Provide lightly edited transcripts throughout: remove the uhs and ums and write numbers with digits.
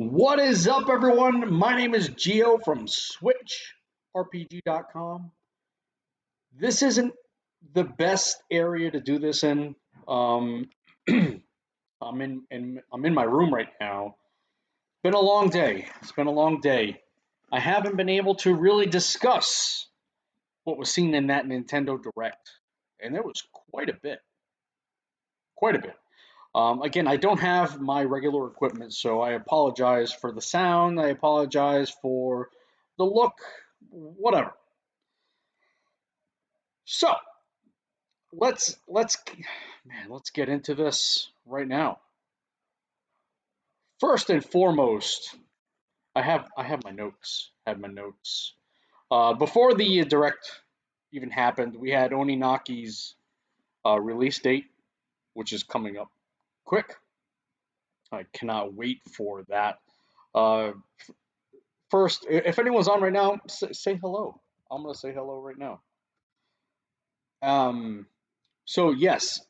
What is up, everyone? My name is Gio from SwitchRPG.com. This isn't the best area to do this in. Um, I'm in my room right now. Been a long day. It's been a long day. I haven't been able to really discuss what was seen in that Nintendo Direct, and there was quite a bit. Quite a bit. Again, I don't have my regular equipment, so I apologize for the sound. I apologize for the look, whatever. So let's get into this right now. First and foremost, I have my notes. Have my notes. Before the direct even happened, we had Oninaki's release date, which is coming up quick. I cannot wait for that. Uh, First, if anyone's on right now, say hello. I'm gonna say hello right now. Um, so yes,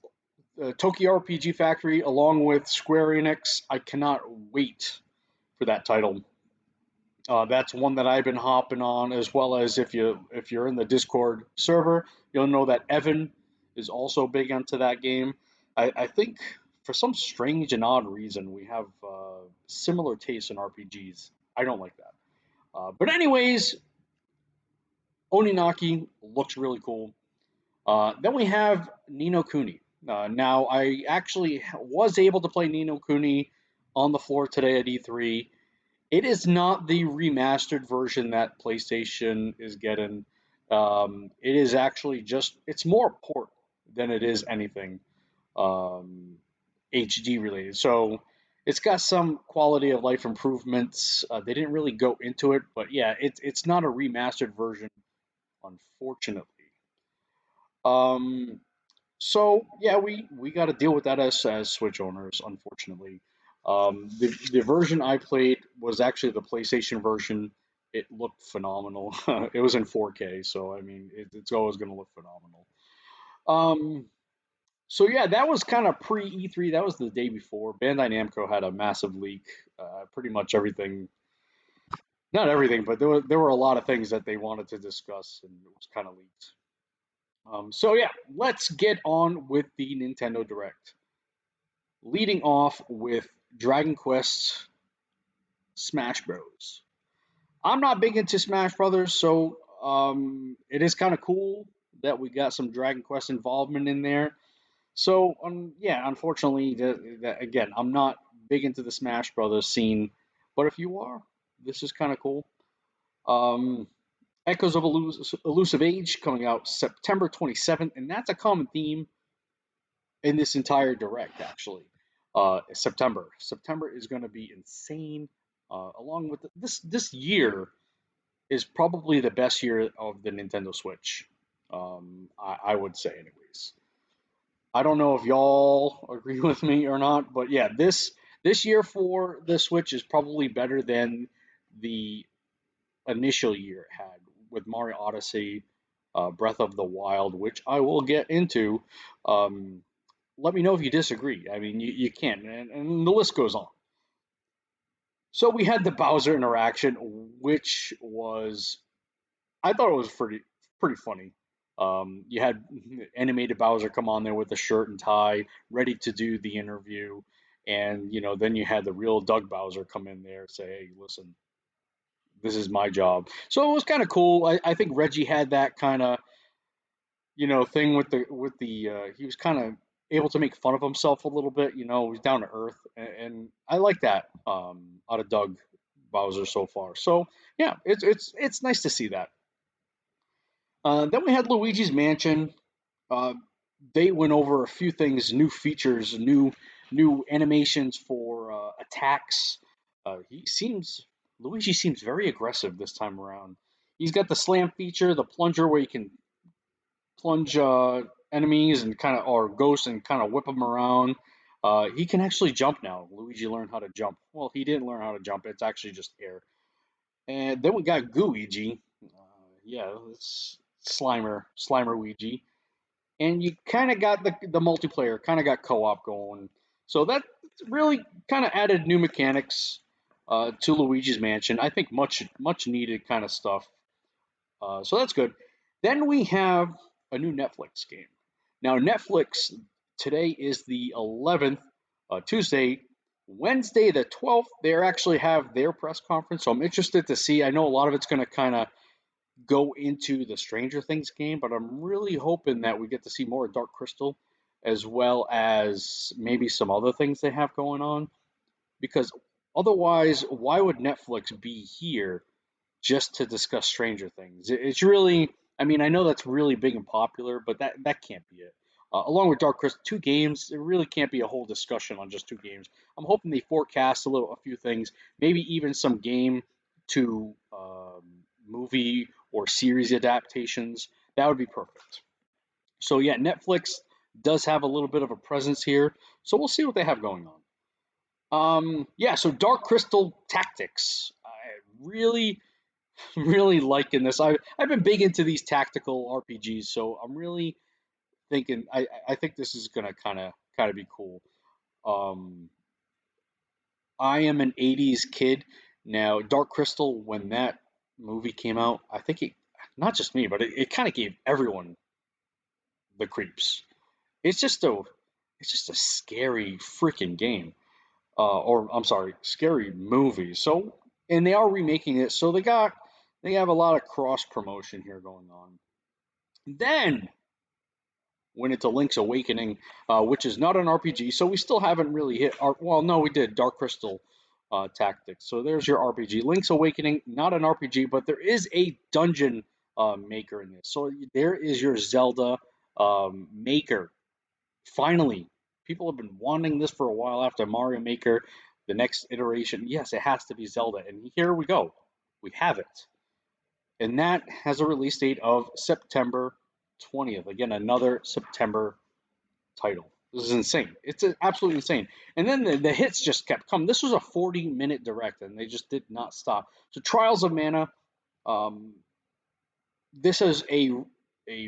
Tokyo RPG Factory, along with Square Enix, I cannot wait for that title. That's one that I've been hopping on, as well as if you're in the Discord server, you'll know that Evan is also big into that game. I think for some strange and odd reason we have similar tastes in RPGs. I don't like that. But anyways, Oninaki looks really cool. Then we have Nino Kuni. Now, I actually was able to play Nino Kuni on the floor today at E3. It is not the remastered version that PlayStation is getting. It is actually it's more port than it is anything um, HD related. So it's got some quality of life improvements. They didn't really go into it, but yeah, it's not a remastered version, unfortunately. Um, so yeah, we got to deal with that as Switch owners, unfortunately. The version I played was actually the PlayStation version. It looked phenomenal. It was in 4K, so I mean, it's always going to look phenomenal. Um, so yeah, that was kind of pre E3. That was the day before. Bandai Namco had a massive leak. Pretty much everything, not everything, but there were a lot of things that they wanted to discuss, and it was kind of leaked. So yeah, let's get on with the Nintendo Direct. Leading off with Dragon Quest Smash Bros. I'm not big into Smash Brothers, so it is kind of cool that we got some Dragon Quest involvement in there. So yeah, unfortunately, again, I'm not big into the Smash Brothers scene, but if you are, this is kind of cool. Um, Echoes of Elusive Age coming out September 27th, and that's a common theme in this entire direct, actually. September. September is going to be insane. Along with this year is probably the best year of the Nintendo Switch. I would say, anyways. I don't know if y'all agree with me or not, but yeah, this year for the Switch is probably better than the initial year it had with Mario Odyssey, Breath of the Wild, which I will get into. Um, Let me know if you disagree. I mean, you can, and the list goes on. So we had the Bowser interaction, which was I thought it was pretty funny. You had animated Bowser come on there with a shirt and tie, ready to do the interview, and then you had the real Doug Bowser come in there and say, "Hey, listen, this is my job." So it was kind of cool. I think Reggie had that kind of thing with the he was kind of able to make fun of himself a little bit. He's down to earth, and I like that out of Doug Bowser so far. So yeah, it's nice to see that. Then we had Luigi's Mansion. Uh, they went over a few things, new features, new animations for attacks. He seems Luigi seems very aggressive this time around. He's got the slam feature, the plunger where you can plunge enemies and kind of or ghosts and kind of whip them around. He can actually jump now. Luigi learned how to jump. Well, he didn't learn how to jump. It's actually just air. And then we got Gooigi. Yeah, it's Slimer Ouija. And you kind of got the multiplayer, kind of got co-op going. So that really kind of added new mechanics. to Luigi's Mansion. I think much needed kind of stuff. So that's good. Then we have a new Netflix game. Now Netflix today is the 11th, Tuesday, Wednesday the 12th. They actually have their press conference, so I'm interested to see. I know a lot of it's going to kind of go into the Stranger Things game, but I'm really hoping that we get to see more of Dark Crystal, as well as maybe some other things they have going on. Because otherwise, why would Netflix be here just to discuss Stranger Things? It's really, I mean, I know that's really big and popular, but that can't be it. Along with Dark Crystal, two games, it really can't be a whole discussion on just two games. I'm hoping they forecast a few things, maybe even some game to movie or series adaptations. That would be perfect. So yeah, Netflix does have a little bit of a presence here, so we'll see what they have going on. Yeah, so Dark Crystal Tactics. I really, really liking this. I've been big into these tactical RPGs, so I'm really thinking I think this is gonna kind of be cool. Um, I am an '80s kid. Now, Dark Crystal, when that movie came out, I think it not just me, but it kind of gave everyone the creeps. It's just a it's just a scary freaking game. Or I'm sorry, scary movie. So, and they are remaking it, so they have a lot of cross promotion here going on. Then went into Link's Awakening, which is not an RPG, so we still haven't really hit our. Well, no, we did Dark Crystal Tactics. So there's your RPG. Link's Awakening, not an RPG, but there is a dungeon maker in this. So there is your Zelda maker. Finally, people have been wanting this for a while after Mario Maker, the next iteration. Yes, it has to be Zelda, and here we go. We have it. And that has a release date of September 20th. Again, another September title. This is insane. It's absolutely insane. And then the hits just kept coming. This was a 40-minute direct, and they just did not stop. So Trials of Mana, um, this is a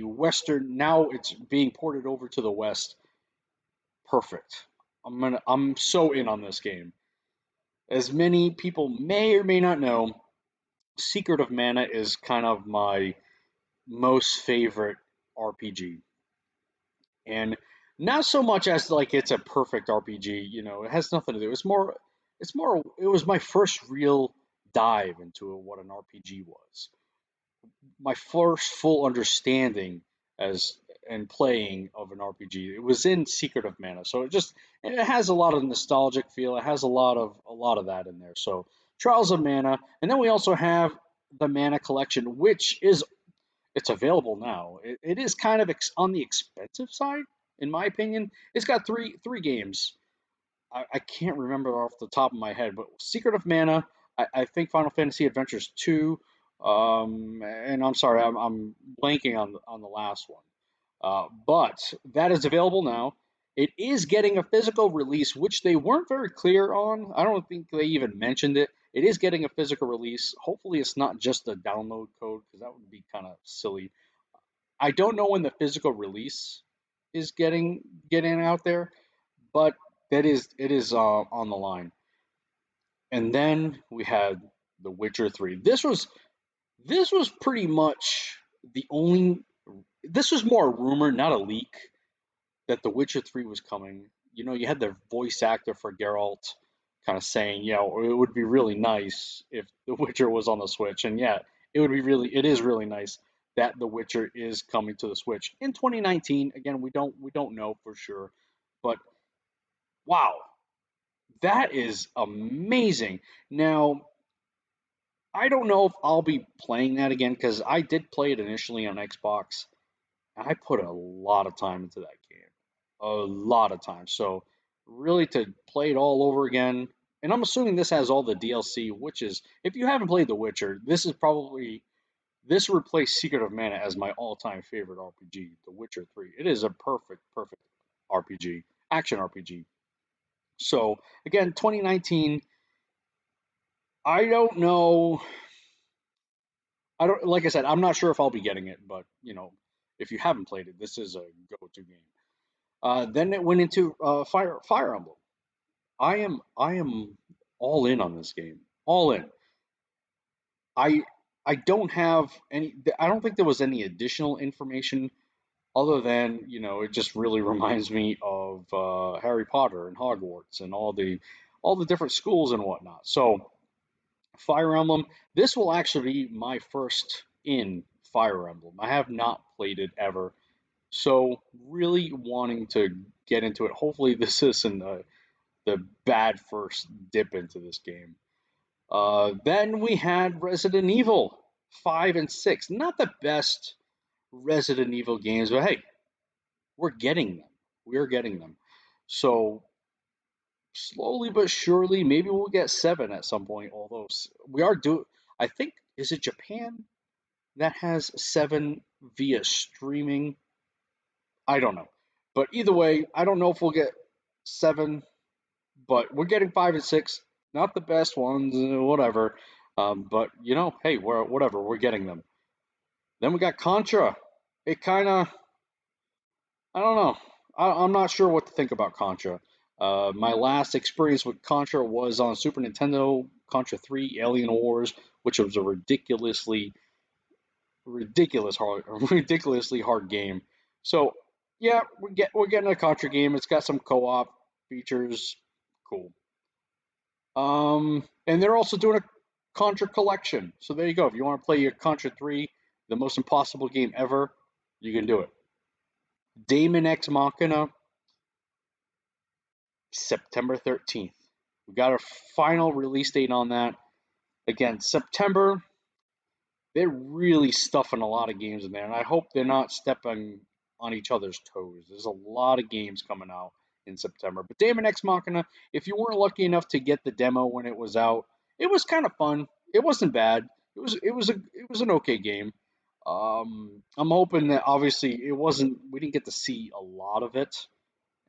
Western. Now it's being ported over to the West. Perfect. I'm so in on this game. As many people may or may not know, Secret of Mana is kind of my most favorite RPG. And not so much as like it's a perfect RPG, it has nothing to do. It's more it was my first real dive into what an RPG was. My first full understanding as and playing of an RPG. It was in Secret of Mana, so it has a lot of nostalgic feel. It has a lot of that in there. So Trials of Mana, and then we also have the Mana Collection, which is it's available now. It is kind of on the expensive side, in my opinion. It's got three games. I can't remember off the top of my head, but Secret of Mana, I think Final Fantasy Adventures 2, and I'm sorry, I'm blanking on the last one. But that is available now. It is getting a physical release, which they weren't very clear on. I don't think they even mentioned it. It is getting a physical release. Hopefully, it's not just a download code because that would be kind of silly. I don't know when the physical release is getting out there, but that is it is on the line. And then we had The Witcher 3. This was pretty much the only. This was more a rumor, not a leak, that The Witcher 3 was coming. You had the voice actor for Geralt kind of saying, it would be really nice if The Witcher was on the Switch. And yeah, it is really nice that The Witcher is coming to the Switch in 2019. Again, we don't know for sure, but wow, that is amazing. Now, I don't know if I'll be playing that again because I did play it initially on Xbox. I put a lot of time into that game, a lot of time. So really to play it all over again, and I'm assuming this has all the DLC, which is if you haven't played The Witcher, this replaced Secret of Mana as my all-time favorite RPG, The Witcher 3. It is a perfect RPG, action RPG. So again, 2019. I don't know. I don't like I said, I'm not sure if I'll be getting it, but if you haven't played it, this is a go-to game. Then it went into Fire Emblem. I am all in on this game. all in. I I don't have any. I don't think there was any additional information other than it just really reminds me of Harry Potter and Hogwarts and all the different schools and whatnot. So Fire Emblem, this will actually be my first in Fire Emblem. I have not played it ever, so really wanting to get into it. Hopefully, this isn't the bad first dip into this game. Then we had Resident Evil 5 and 6. Not the best Resident Evil games, but hey, we're getting them. We're getting them. So slowly but surely, maybe we'll get 7 at some point. Although we are do. I think is it Japan that has 7 via streaming? I don't know. But either way, I don't know if we'll get 7, but we're getting 5 and 6. Not the best ones, whatever. But hey, we're whatever. We're getting them. Then we got Contra. It kind of, I don't know. I'm not sure what to think about Contra. My last experience with Contra was on Super Nintendo, Contra 3, Alien Wars, which was a ridiculously hard game. So yeah, we're getting a Contra game. It's got some co-op features. Cool. And they're also doing a Contra collection. So there you go. If you want to play your Contra 3, the most impossible game ever, you can do it. Damon X Machina, September 13th. We got a final release date on that. Again, September, they're really stuffing a lot of games in there, and I hope they're not stepping on each other's toes. There's a lot of games coming out in September. But Damon X Machina, if you weren't lucky enough to get the demo when it was out, it was kind of fun. It wasn't bad. It was an okay game. I'm hoping that obviously it wasn't. We didn't get to see a lot of it,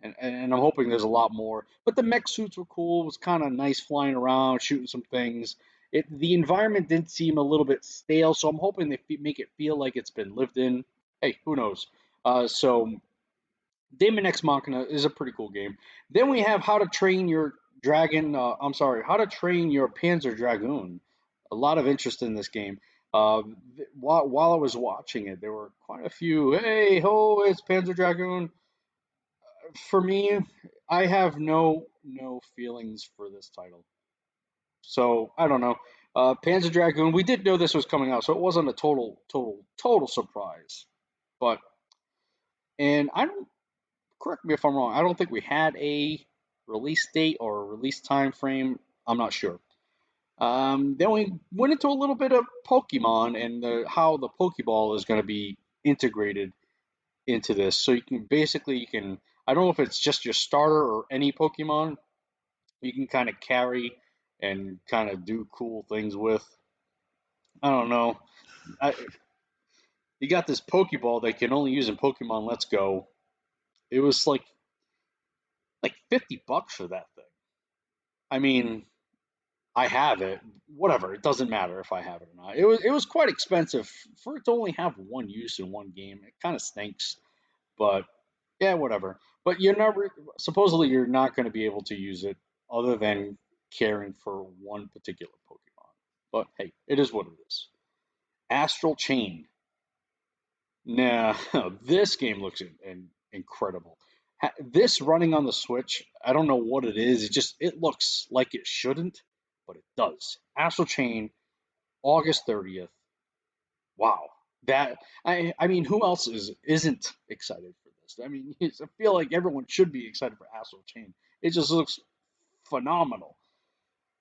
and I'm hoping there's a lot more. But the mech suits were cool. It was kind of nice flying around, shooting some things. The environment did seem a little bit stale, so I'm hoping they make it feel like it's been lived in. Hey, who knows? So Daemon X Machina is a pretty cool game. Then we have How to Train Your Dragon. I'm sorry, How to Train Your Panzer Dragoon. A lot of interest in this game. While I was watching it, there were quite a few. Hey ho, it's Panzer Dragoon. For me, I have no feelings for this title. So I don't know. Panzer Dragoon. We did know this was coming out, so it wasn't a total surprise. But and I don't correct me if I'm wrong. I don't think we had a release date or a release time frame. I'm not sure. Then we went into a little bit of Pokemon and how the Pokeball is going to be integrated into this. So you can. I don't know if it's just your starter or any Pokemon you can kind of carry and kind of do cool things with. I don't know. I, you got this Pokeball that you can only use in Pokemon Let's Go. It was like $50 for that thing. I mean, I have it. Whatever. It doesn't matter if I have it or not. It was quite expensive for it to only have one use in one game. It kind of stinks, but yeah, whatever. But supposedly you're not going to be able to use it other than caring for one particular Pokemon. But hey, it is what it is. Astral Chain. Nah, this game looks incredible. This running on the Switch, I don't know what it is. It looks like it shouldn't, but it does. Astral Chain, August 30th. Wow. I mean, who else isn't excited for this? I mean, I feel like everyone should be excited for Astral Chain. It just looks phenomenal.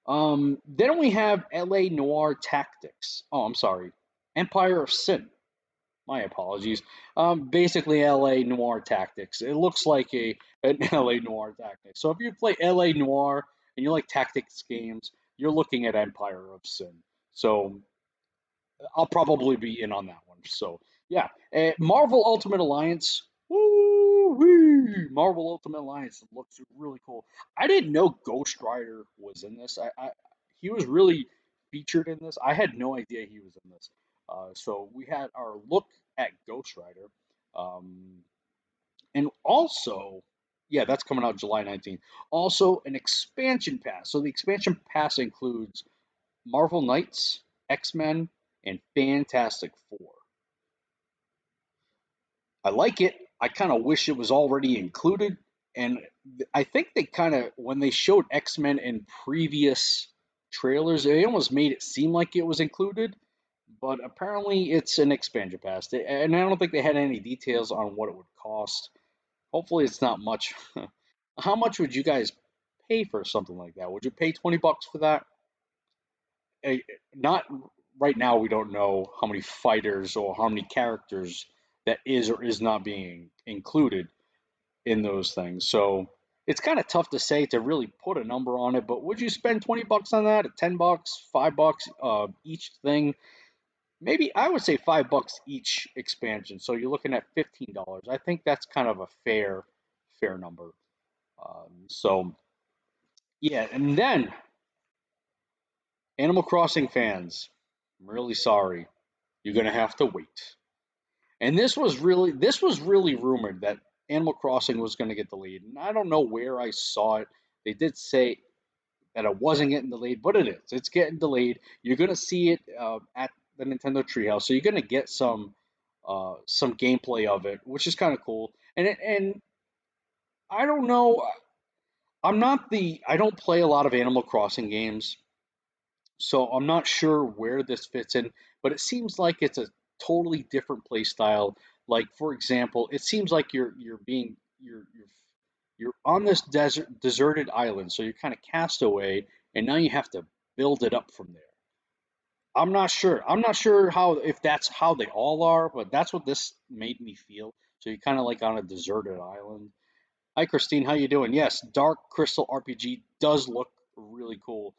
Then we have LA Noir Tactics. Oh, I'm sorry. Empire of Sin. My apologies. Basically, LA Noir Tactics. It looks like an LA Noir Tactics. So if you play LA Noir and you like tactics games, you're looking at Empire of Sin. So I'll probably be in on that one. So yeah, Marvel Ultimate Alliance. Woo! Marvel Ultimate Alliance looks really cool. I didn't know Ghost Rider was in this. He was really featured in this. I had no idea he was in this. So we had our look at Ghost Rider, um, and also, yeah, that's coming out July 19th. Also, an expansion pass. So the expansion pass includes Marvel Knights, X-Men, and Fantastic Four. I like it. I kind of wish it was already included. And I think they kind of, when they showed X-Men in previous trailers, they almost made it seem like it was included. But apparently it's an expansion pass. And I don't think they had any details on what it would cost. Hopefully it's not much. How much would you guys pay for something like that? Would you pay $20 for that? Eh, Not right now. We don't know how many fighters or how many characters that is or is not being included in those things. So it's kind of tough to say to really put a number on it. But would you spend $20 on that? $10, $5 each thing? Maybe I would say $5 each expansion. So you're looking at $15. I think that's kind of a fair number. So yeah, and then Animal Crossing fans, I'm really sorry. You're gonna have to wait. And this was really rumored that Animal Crossing was gonna get delayed. And I don't know where I saw it. They did say that it wasn't getting delayed, but it is. It's getting delayed. You're gonna see it at the Nintendo Treehouse, so you're gonna get some gameplay of it, which is kind of cool. And I don't know. I don't play a lot of Animal Crossing games, so I'm not sure where this fits in, but it seems like it's a totally different play style. Like for example, it seems like you're on this deserted island, so you're kind of cast away, and now you have to build it up from there. I'm not sure. I'm not sure how if that's how they all are, but that's what this made me feel. So you're kind of like on a deserted island. Hi, Christine. How you doing? Yes, Dark Crystal RPG does look really cool.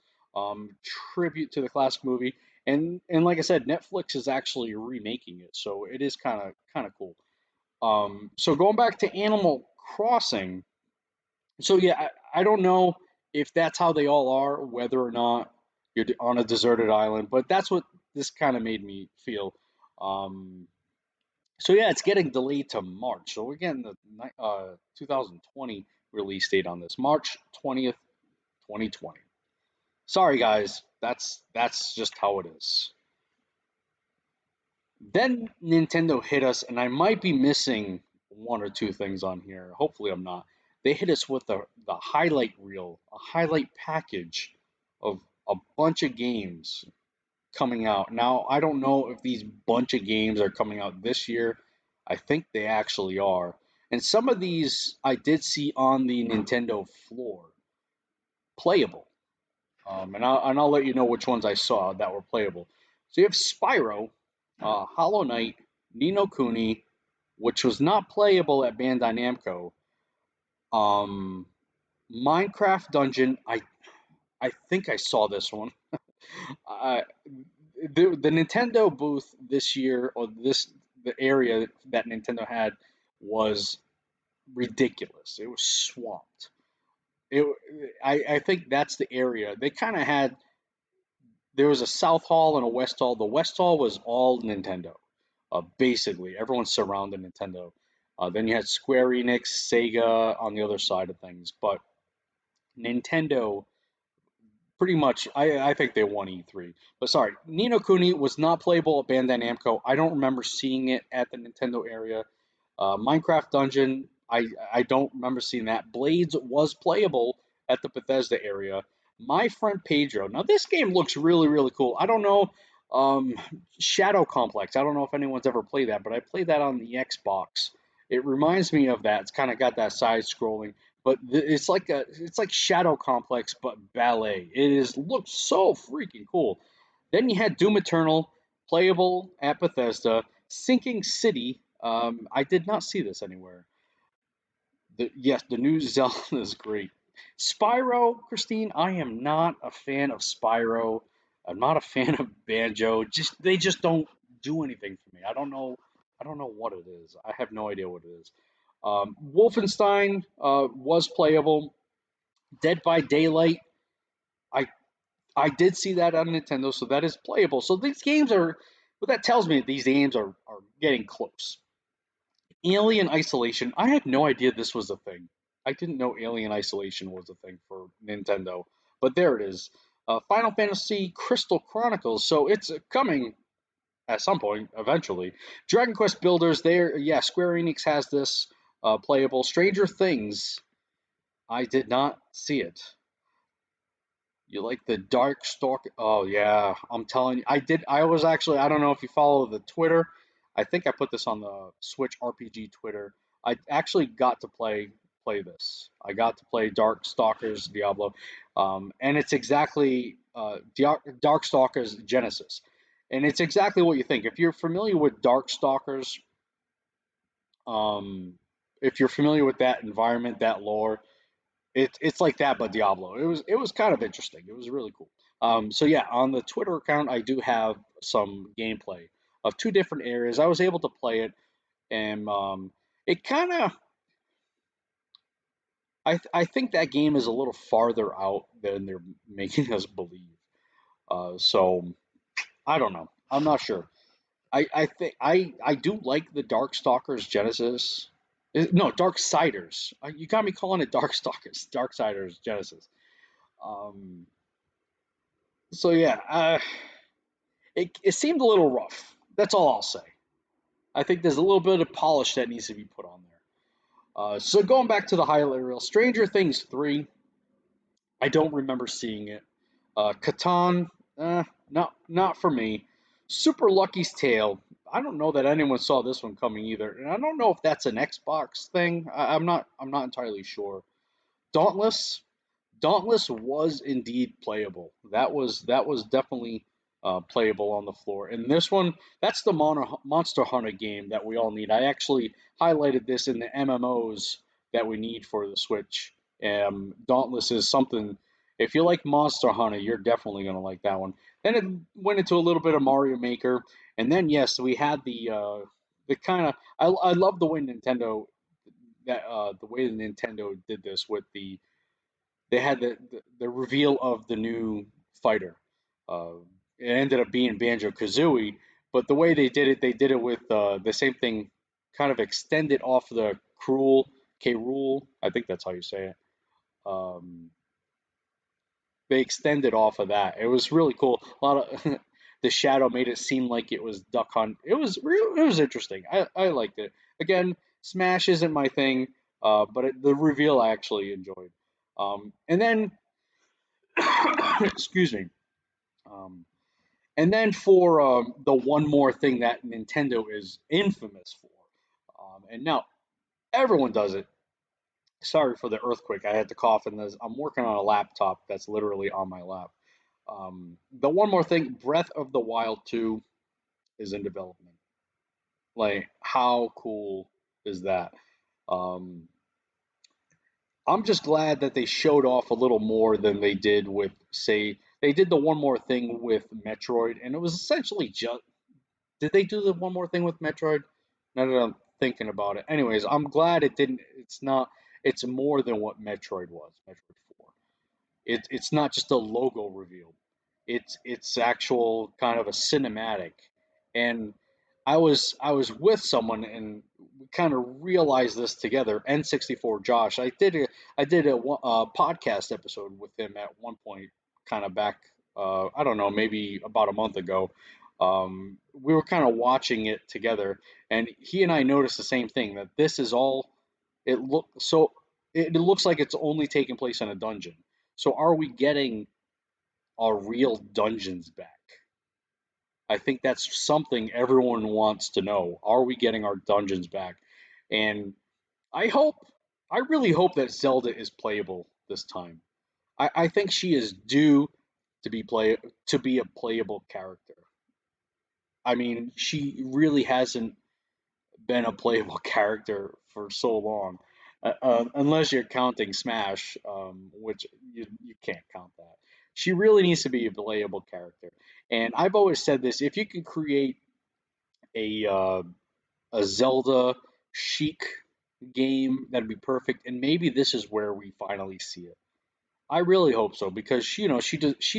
Tribute to the classic movie, and like I said, Netflix is actually remaking it, so it is kind of cool. So going back to Animal Crossing, so yeah, I don't know if that's how they all are, whether or not you're on a deserted island, but that's what this kind of made me feel. Um, so yeah, it's getting delayed to March. So we're getting the 2020 release date on this, March 20th, 2020. Sorry guys, that's just how it is. Then Nintendo hit us, and I might be missing one or two things on here. Hopefully, I'm not. They hit us with the highlight reel, a highlight package of a bunch of games coming out. Now, I don't know if these bunch of games are coming out this year. I think they actually are. And some of these I did see on the Nintendo floor playable. And I'll let you know which ones I saw that were playable. So you have Spyro, Hollow Knight, Nino Kuni, which was not playable at Bandai Namco. Um, Minecraft Dungeon, I think I saw this one. Uh, the Nintendo booth this year, or the area that Nintendo had, was ridiculous. It was swamped. It, I think that's the area. They kind of had there was a South Hall and a West Hall. The West Hall was all Nintendo. Basically, everyone surrounded Nintendo. Then you had Square Enix, Sega on the other side of things. But Nintendo pretty much, I think they won E3. But sorry, Nino Kuni was not playable at Bandai Namco. I don't remember seeing it at the Nintendo area. Minecraft Dungeon, I don't remember seeing that. Blades was playable at the Bethesda area. My Friend Pedro. Now this game looks really cool. I don't know. Um, Shadow Complex. I don't know if anyone's ever played that, but I played that on the Xbox. It reminds me of that. It's kind of got that side scrolling, but it's like Shadow Complex but ballet. It is looks so freaking cool. Then you had Doom Eternal, playable at Bethesda. Sinking City. I did not see this anywhere. Yes, the new Zelda is great. Spyro, Christine, I am not a fan of Spyro. I'm not a fan of Banjo. They just don't do anything for me. I don't know what it is. I have no idea what it is. Wolfenstein was playable. Dead by Daylight. I I did see that on Nintendo, so that is playable. So these games are. What that tells me, these games are getting close. Alien Isolation. I had no idea this was a thing. I didn't know Alien Isolation was a thing for Nintendo, but there it is. Final Fantasy Crystal Chronicles. So it's coming at some point eventually. Dragon Quest Builders. There, yeah. Square Enix has this playable. Stranger Things. I did not see it. You like the Dark Stalk? Oh yeah, I'm telling you, I did. I was actually. I don't know if you follow the Twitter. I think I put this on the Switch RPG Twitter. I actually got to play this. I got to play Dark Stalkers Diablo, and it's exactly Dark Stalkers Genesis, and it's exactly what you think. If you're familiar with Dark Stalkers, um, if you're familiar with that environment, that lore, it's like that, but Diablo. It was kind of interesting. It was really cool. So yeah, on the Twitter account, I do have some gameplay of two different areas. I was able to play it, and it kind of. I think that game is a little farther out than they're making us believe. So I don't know. I'm not sure. I think I do like the Darkstalkers Genesis. No, Darksiders. You got me calling it Darkstalkers, Darksiders Genesis. Um, so yeah, it seemed a little rough. That's all I'll say. I think there's a little bit of polish that needs to be put on there. So going back to the highlight reel, Stranger Things 3, I don't remember seeing it. Catan, not for me. Super Lucky's Tale. I don't know that anyone saw this one coming either, and I don't know if that's an Xbox thing. I'm not entirely sure. Dauntless. Dauntless was indeed playable. That was definitely playable on the floor. And this one, that's the Monster Hunter game that we all need. I actually highlighted this in the MMOs that we need for the Switch. Dauntless is something. If you like Monster Hunter, you're definitely gonna like that one. Then it went into a little bit of Mario Maker, and then yes, we had the kind of. I love the way Nintendo the way Nintendo did this with they had the reveal of the new fighter. Uh, it ended up being Banjo Kazooie, but the way they did it with the same thing, kind of extended off the Cruel K Rule. I think that's how you say it. Um, they extended off of that. It was really cool. A lot of the shadow made it seem like it was Duck Hunt. It was real. It was interesting. I liked it. Again, Smash isn't my thing, but the reveal I actually enjoyed. And then excuse me. Um, and then for the one more thing that Nintendo is infamous for, and now everyone does it. Sorry for the earthquake. I had to cough, and I'm working on a laptop that's literally on my lap. The one more thing, Breath of the Wild 2 is in development. Like, how cool is that? Um, I'm just glad that they showed off a little more than they did with, say, they did the one more thing with Metroid, and it was essentially just. Did they do the one more thing with Metroid? Now that I'm thinking about it. Anyways, I'm glad it didn't. It's not. It's more than what Metroid was. Metroid 4. It's not just a logo reveal. It's actual kind of a cinematic. And I was with someone and we kind of realized this together. N64 Josh. I did a podcast episode with him at one point, kind of back. I don't know, maybe about a month ago. We were kind of watching it together, and he and I noticed the same thing that this is all. It look so. It looks like it's only taking place in a dungeon. So are we getting our real dungeons back? I think that's something everyone wants to know. Are we getting our dungeons back? And I hope, I really hope that Zelda is playable this time. I think she is due to to be a playable character. I mean, she really hasn't been a playable character for so long, unless you're counting Smash, which you can't count that. She really needs to be a playable character, and I've always said this: if you can create a uh, a Zelda chic game, that'd be perfect. And maybe this is where we finally see it. I really hope so because she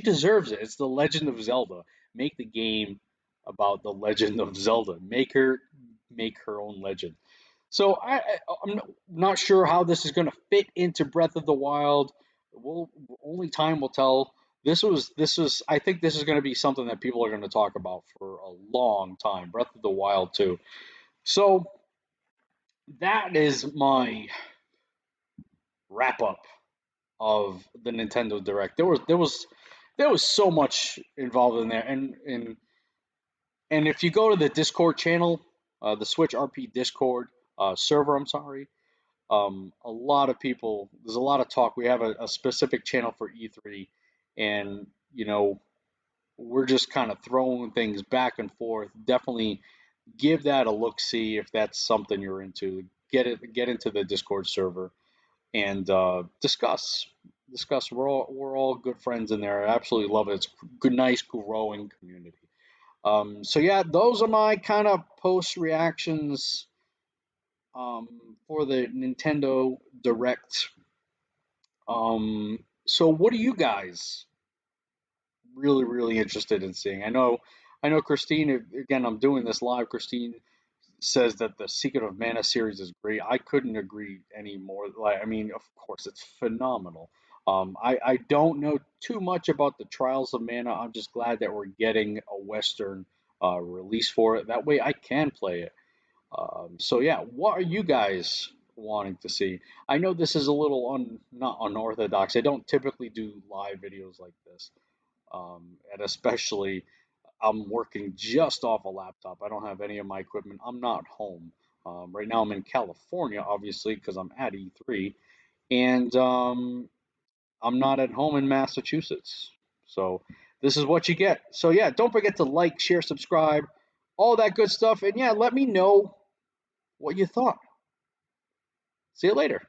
deserves it. It's the Legend of Zelda. Make the game about the Legend of Zelda. Make her own legend. So I'm not sure how this is going to fit into Breath of the Wild. Only time will tell. this was I think this is going to be something that people are going to talk about for a long time. Breath of the Wild too. So that is my wrap up of the Nintendo Direct. There was so much involved in there, and if you go to the Discord channel, the Switch RP Discord server, I'm sorry, a lot of people. There's a lot of talk. We have a specific channel for E3, and we're just kind of throwing things back and forth. Definitely give that a look. See if that's something you're into. Get into the Discord server and discuss. We're all good friends in there. I absolutely love it. It's a good, nice, growing community. So yeah, those are my kind of post reactions for the Nintendo Direct. So what are you guys really interested in seeing? I know Christine. Again, I'm doing this live. Christine says that the Secret of Mana series is great. I couldn't agree any more. Like, I mean, of course, it's phenomenal. I don't know too much about the Trials of Mana. I'm just glad that we're getting a Western release for it. That way, I can play it. So yeah, what are you guys wanting to see? I know this is a little not unorthodox. I don't typically do live videos like this, and especially I'm working just off a laptop. I don't have any of my equipment. I'm not home. Right now, I'm in California, obviously, because I'm at E3, and I'm not at home in Massachusetts. So this is what you get. So yeah, don't forget to like, share, subscribe, all that good stuff, and yeah, let me know what you thought. See you later.